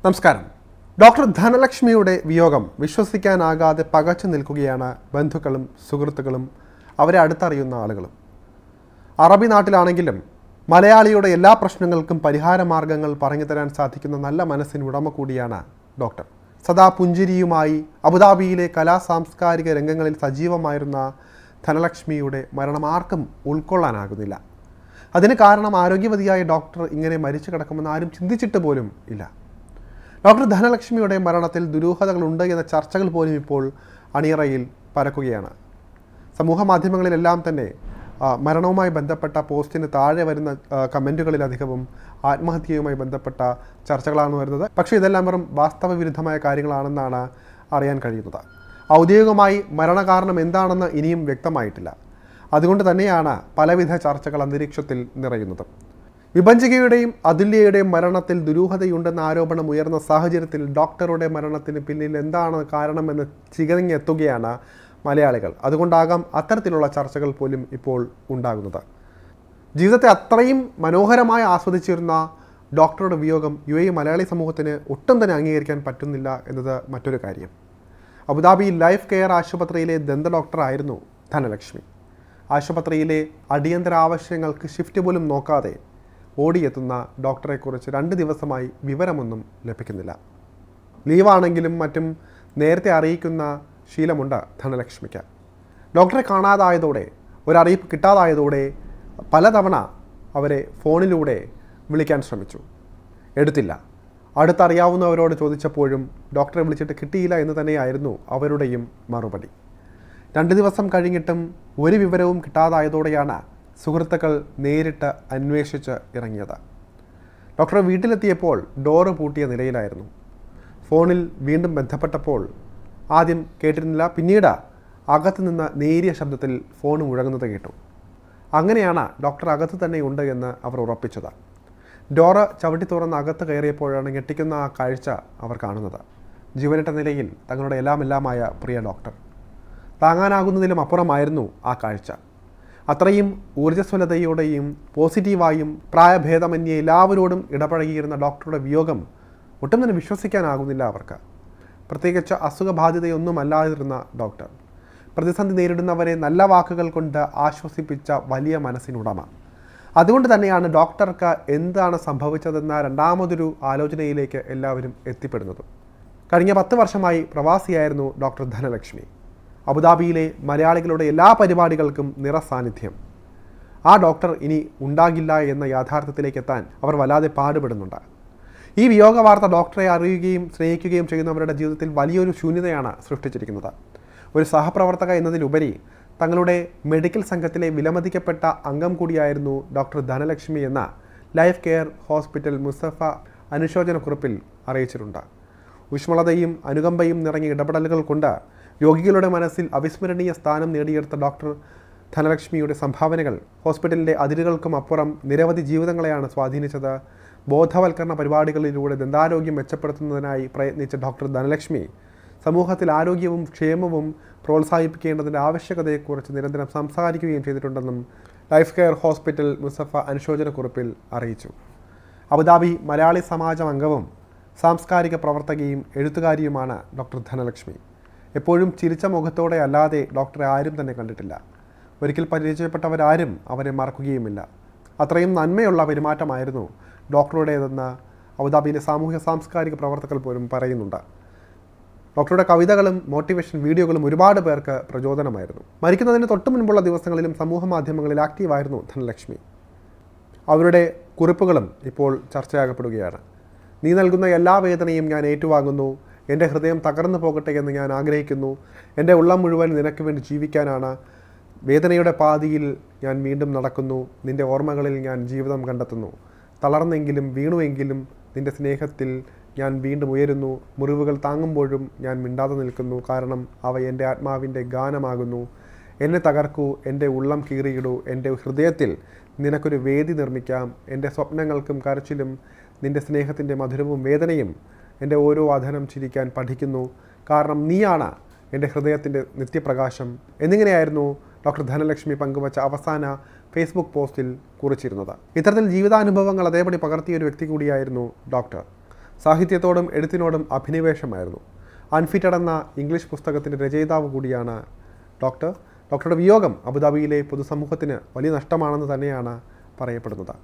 നമസ്കാരം. ഡോക്ടർ ധനലക്ഷ്മിയുടെ വിയോഗം വിശ്വസിക്കാനാകാതെ പകച്ചു നിൽക്കുകയാണ് ബന്ധുക്കളും സുഹൃത്തുക്കളും അവരെ അടുത്തറിയുന്ന ആളുകളും. അറബി നാട്ടിലാണെങ്കിലും മലയാളിയുടെ എല്ലാ പ്രശ്നങ്ങൾക്കും പരിഹാരമാർഗ്ഗങ്ങൾ പറഞ്ഞു തരാൻ സാധിക്കുന്ന നല്ല മനസ്സിന് ഉടമ കൂടിയാണ് ഡോക്ടർ. സദാ പുഞ്ചിരിയുമായി അബുദാബിയിലെ സാംസ്കാരിക രംഗങ്ങളിൽ സജീവമായിരുന്ന ധനലക്ഷ്മിയുടെ മരണം ആർക്കും ഉൾക്കൊള്ളാനാകുന്നില്ല. അതിന് കാരണം ആരോഗ്യവതിയായ ഡോക്ടർ ഇങ്ങനെ മരിച്ചു കിടക്കുമെന്ന് ആരും ചിന്തിച്ചിട്ട് പോലും ഇല്ല. ഡോക്ടർ ധനലക്ഷ്മിയുടെ മരണത്തിൽ ദുരൂഹതകളുണ്ട് എന്ന ചർച്ചകൾ പോലും ഇപ്പോൾ അണിയറയിൽ പരക്കുകയാണ്. സമൂഹ മാധ്യമങ്ങളിലെല്ലാം തന്നെ മരണവുമായി ബന്ധപ്പെട്ട പോസ്റ്റിന് താഴെ വരുന്ന കമൻറ്റുകളിലധികവും ആത്മഹത്യയുമായി ബന്ധപ്പെട്ട ചർച്ചകളാണ് വരുന്നത്. പക്ഷേ ഇതെല്ലാം വെറും വാസ്തവവിരുദ്ധമായ കാര്യങ്ങളാണെന്നാണ് അറിയാൻ കഴിയുന്നത്. ഔദ്യോഗികമായി മരണകാരണം എന്താണെന്ന് ഇനിയും വ്യക്തമായിട്ടില്ല. അതുകൊണ്ട് തന്നെയാണ് പലവിധ ചർച്ചകൾ അന്തരീക്ഷത്തിൽ നിറയുന്നത്. വിഭജികയുടെയും അതുല്യയുടെയും മരണത്തിൽ ദുരൂഹതയുണ്ടെന്ന ആരോപണം ഉയർന്ന സാഹചര്യത്തിൽ ഡോക്ടറുടെ മരണത്തിന് പിന്നിൽ എന്താണ് കാരണമെന്ന് ചികഞ്ഞെത്തുകയാണ് മലയാളികൾ. അതുകൊണ്ടാകാം അത്തരത്തിലുള്ള ചർച്ചകൾ പോലും ഇപ്പോൾ ഉണ്ടാകുന്നത്. ജീവിതത്തെ അത്രയും മനോഹരമായി ആസ്വദിച്ചിരുന്ന ഡോക്ടറുടെ വിയോഗം UAE മലയാളി സമൂഹത്തിന് ഒട്ടും തന്നെ അംഗീകരിക്കാൻ പറ്റുന്നില്ല എന്നത് മറ്റൊരു കാര്യം. അബുദാബി ലൈഫ് കെയർ ആശുപത്രിയിലെ ദന്ത ഡോക്ടറായിരുന്നു ധനലക്ഷ്മി. ആശുപത്രിയിലെ അടിയന്തര ആവശ്യങ്ങൾക്ക് ഷിഫ്റ്റ് പോലും നോക്കാതെ ഓടിയെത്തുന്ന ഡോക്ടറെക്കുറിച്ച് 2 ദിവസമായി വിവരമൊന്നും ലഭിക്കുന്നില്ല. ലീവാണെങ്കിലും മറ്റും നേരത്തെ അറിയിക്കുന്ന ശീലമുണ്ട് ധനലക്ഷ്മിക്ക്. ഡോക്ടറെ കാണാതായതോടെ, ഒരറിയിപ്പ് കിട്ടാതായതോടെ പലതവണ അവരെ ഫോണിലൂടെ വിളിക്കാൻ ശ്രമിച്ചു, എടുത്തില്ല. അടുത്തറിയാവുന്നവരോട് ചോദിച്ചപ്പോഴും ഡോക്ടറെ വിളിച്ചിട്ട് കിട്ടിയില്ല എന്ന് തന്നെയായിരുന്നു അവരുടെയും മറുപടി. 2 ദിവസം കഴിഞ്ഞിട്ടും ഒരു വിവരവും കിട്ടാതായതോടെയാണ് സുഹൃത്തുക്കൾ നേരിട്ട് അന്വേഷിച്ച് ഇറങ്ങിയത്. ഡോക്ടർ വീട്ടിലെത്തിയപ്പോൾ ഡോറ് പൂട്ടിയ നിലയിലായിരുന്നു. ഫോണിൽ വീണ്ടും ബന്ധപ്പെട്ടപ്പോൾ ആദ്യം കേട്ടിരുന്നില്ല, പിന്നീട് അകത്ത് നിന്ന് നേരിയ ശബ്ദത്തിൽ ഫോൺ മുഴങ്ങുന്നത് കേട്ടു. അങ്ങനെയാണ് ഡോക്ടർ അകത്ത് തന്നെ ഉണ്ട് എന്ന് അവർ ഉറപ്പിച്ചത്. ഡോറ് ചവിട്ടി തുറന്ന് അകത്ത് കയറിയപ്പോഴാണ് ഞെട്ടിക്കുന്ന ആ കാഴ്ച അവർ കാണുന്നത്. ജീവനിട്ട നിലയിൽ തങ്ങളുടെ എല്ലാമായ പ്രിയ ഡോക്ടർ. താങ്ങാനാകുന്നതിലും അപ്പുറമായിരുന്നു ആ കാഴ്ച. അത്രയും ഊർജ്ജസ്വലതയോടെയും പോസിറ്റീവായും പ്രായഭേദമന്യേ എല്ലാവരോടും ഇടപഴകിയിരുന്ന ഡോക്ടറുടെ വിയോഗം ഒട്ടും തന്നെ വിശ്വസിക്കാനാകുന്നില്ല അവർക്ക്. പ്രത്യേകിച്ച് അസുഖബാധിതയൊന്നും അല്ലാതിരുന്ന ഡോക്ടർ, പ്രതിസന്ധി നേരിടുന്നവരെ നല്ല വാക്കുകൾ കൊണ്ട് ആശ്വസിപ്പിച്ച വലിയ മനസ്സിനുടമ. അതുകൊണ്ട് തന്നെയാണ് ഡോക്ടർക്ക് എന്താണ് സംഭവിച്ചതെന്ന രണ്ടാമതൊരു ആലോചനയിലേക്ക് എല്ലാവരും എത്തിപ്പെടുന്നതും. കഴിഞ്ഞ 10 വർഷമായി പ്രവാസിയായിരുന്നു ഡോക്ടർ ധനലക്ഷ്മി. അബുദാബിയിലെ മലയാളികളുടെ എല്ലാ പരിപാടികൾക്കും നിറസാന്നിധ്യം. ആ ഡോക്ടർ ഇനി ഉണ്ടാകില്ല എന്ന യാഥാർത്ഥ്യത്തിലേക്ക് എത്താൻ അവർ വല്ലാതെ പാടുപെടുന്നുണ്ട്. ഈ വിയോഗ വാർത്ത ഡോക്ടറെ അറിയുകയും സ്നേഹിക്കുകയും ചെയ്യുന്നവരുടെ ജീവിതത്തിൽ വലിയൊരു ശൂന്യതയാണ് സൃഷ്ടിച്ചിരിക്കുന്നത്. ഒരു സഹപ്രവർത്തക എന്നതിലുപരി തങ്ങളുടെ മെഡിക്കൽ സംഘത്തിലെ വിലമതിക്കപ്പെട്ട അംഗം കൂടിയായിരുന്നു ഡോക്ടർ ധനലക്ഷ്മി എന്ന ലൈഫ് കെയർ ഹോസ്പിറ്റൽ മുസഫ അനുശോചനക്കുറിപ്പിൽ അറിയിച്ചിട്ടുണ്ട്. ഊഷ്മളതയും അനുകമ്പയും നിറഞ്ഞ ഇടപെടലുകൾ കൊണ്ട് രോഗികളുടെ മനസ്സിൽ അവിസ്മരണീയ സ്ഥാനം നേടിയെടുത്ത ഡോക്ടർ ധനലക്ഷ്മിയുടെ സംഭാവനകൾ ഹോസ്പിറ്റലിൻ്റെ അതിരുകൾക്കും അപ്പുറം നിരവധി ജീവിതങ്ങളെയാണ് സ്വാധീനിച്ചത്. ബോധവൽക്കരണ പരിപാടികളിലൂടെ ദന്താരോഗ്യം മെച്ചപ്പെടുത്തുന്നതിനായി പ്രയത്നിച്ച ഡോക്ടർ ധനലക്ഷ്മി സമൂഹത്തിൽ ആരോഗ്യവും ക്ഷേമവും പ്രോത്സാഹിപ്പിക്കേണ്ടതിൻ്റെ ആവശ്യകതയെക്കുറിച്ച് നിരന്തരം സംസാരിക്കുകയും ചെയ്തിട്ടുണ്ടെന്നും ലൈഫ് കെയർ ഹോസ്പിറ്റൽ മുസഫ അനുശോചനക്കുറിപ്പിൽ അറിയിച്ചു. അബുദാബി മലയാളി സമാജം അംഗവും സാംസ്കാരിക പ്രവർത്തകയും എഴുത്തുകാരിയുമാണ് ഡോക്ടർ ധനലക്ഷ്മി. എപ്പോഴും ചിരിച്ച മുഖത്തോടെ അല്ലാതെ ഡോക്ടറെ ആരും തന്നെ കണ്ടിട്ടില്ല. ഒരിക്കൽ പരിചയപ്പെട്ടവരാരും അവരെ മറക്കുകയുമില്ല. അത്രയും നന്മയുള്ള പെരുമാറ്റമായിരുന്നു ഡോക്ടറുടേതെന്ന് അബുദാബിയിലെ സാമൂഹ്യ സാംസ്കാരിക പ്രവർത്തകർ പോലും പറയുന്നുണ്ട്. ഡോക്ടറുടെ കവിതകളും മോട്ടിവേഷൻ വീഡിയോകളും ഒരുപാട് പേർക്ക് പ്രചോദനമായിരുന്നു. മരിക്കുന്നതിന് തൊട്ട് മുൻപുള്ള ദിവസങ്ങളിലും സമൂഹ മാധ്യമങ്ങളിൽ ആക്റ്റീവായിരുന്നു ധനലക്ഷ്മി. അവരുടെ കുറിപ്പുകളും ഇപ്പോൾ ചർച്ചയാകപ്പെടുകയാണ്. നീ നൽകുന്ന എല്ലാ വേദനയും ഞാൻ ഏറ്റുവാങ്ങുന്നു. എൻ്റെ ഹൃദയം തകർന്നു പോകട്ടെ എന്ന് ഞാൻ ആഗ്രഹിക്കുന്നു. എൻ്റെ ഉള്ളം മുഴുവൻ നിനക്ക് വേണ്ടി ജീവിക്കാനാണ്. വേദനയുടെ പാതിയിൽ ഞാൻ വീണ്ടും നടക്കുന്നു. നിൻ്റെ ഓർമ്മകളിൽ ഞാൻ ജീവിതം കണ്ടെത്തുന്നു. തളർന്നെങ്കിലും വീണുവെങ്കിലും നിൻ്റെ സ്നേഹത്തിൽ ഞാൻ വീണ്ടും ഉയരുന്നു. മുറിവുകൾ താങ്ങുമ്പോഴും ഞാൻ മിണ്ടാതെ നിൽക്കുന്നു. കാരണം അവ എൻ്റെ ആത്മാവിൻ്റെ ഗാനമാകുന്നു. എന്നെ തകർക്കൂ, എൻ്റെ ഉള്ളം കീറിയിടൂ. എൻ്റെ ഹൃദയത്തിൽ നിനക്കൊരു വേദി നിർമ്മിക്കാം. എൻ്റെ സ്വപ്നങ്ങൾക്കും കരച്ചിലും നിൻ്റെ സ്നേഹത്തിൻ്റെ മധുരവും വേദനയും എൻ്റെ ഓരോ അധരം ചിരിക്കാൻ പഠിക്കുന്നു. കാരണം നീയാണ് എൻ്റെ ഹൃദയത്തിൻ്റെ നിത്യപ്രകാശം എന്നിങ്ങനെയായിരുന്നു ഡോക്ടർ ധനലക്ഷ്മി പങ്കുവച്ച അവസാന ഫേസ്ബുക്ക് പോസ്റ്റിൽ കുറിച്ചിരുന്നത്. ഇത്തരത്തിൽ ജീവിതാനുഭവങ്ങൾ അതേപടി പകർത്തിയ ഒരു വ്യക്തി കൂടിയായിരുന്നു ഡോക്ടർ. സാഹിത്യത്തോടും എഴുത്തിനോടും അഭിനിവേശമായിരുന്നു. അൺഫിറ്റഡ് എന്ന ഇംഗ്ലീഷ് പുസ്തകത്തിൻ്റെ രചയിതാവ് കൂടിയാണ് ഡോക്ടറുടെ വിയോഗം അബുദാബിയിലെ പൊതുസമൂഹത്തിന് വലിയ നഷ്ടമാണെന്ന് തന്നെയാണ് പറയപ്പെടുന്നത്.